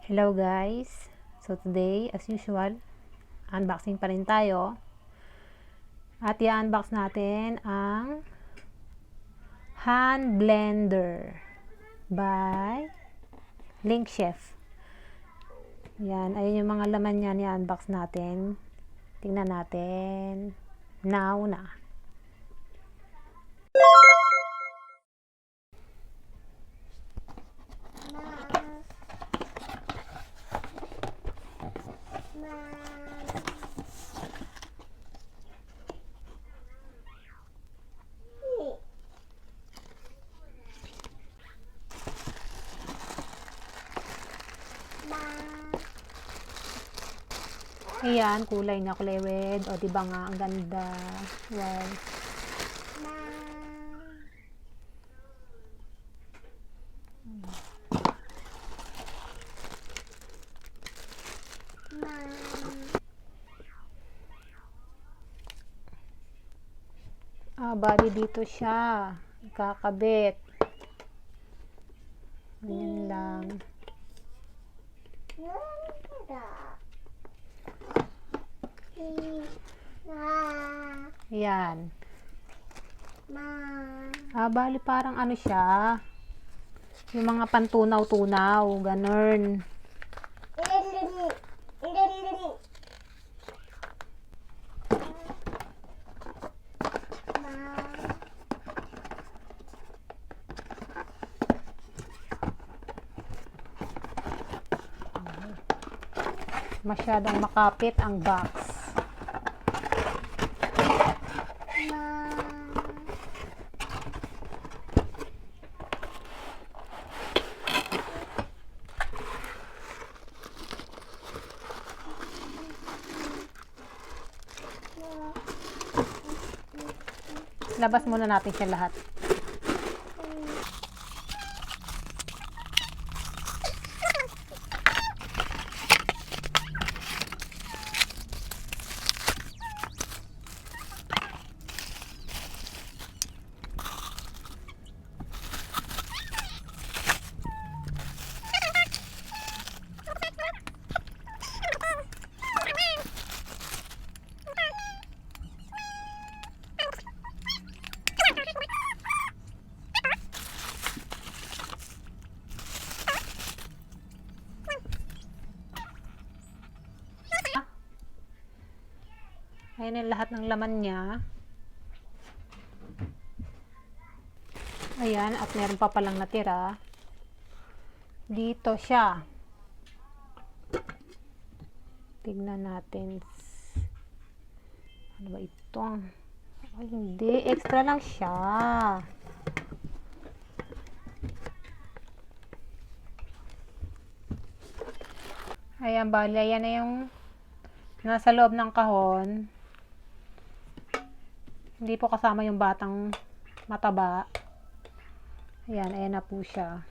Hello guys! So today, as usual, unboxing pa rin tayo. At i-unbox natin ang hand blender by Linkchef. Yan, ayun yung mga laman niyan, i-unbox natin. Tingnan natin. Now na. Ayan, kulay na, kulay red. O, diba nga, ang ganda. Wow. Bali dito siya. Ikakabit. Ganyan lang. Ayan. Bali parang ano siya. Yung mga pantunaw-tunaw. Ganun. Masyadong makapit ang box. Labas muna natin siya lahat. Ayan yung lahat ng laman niya. Ayan, at meron pa palang natira. Dito siya. Tignan natin. Ano ba ito? Ay, hindi. Extra lang siya. Ayan, bali. Ayan na yung nasa loob ng kahon. Hindi po kasama yung batang mataba. Ayan, ayan na po siya.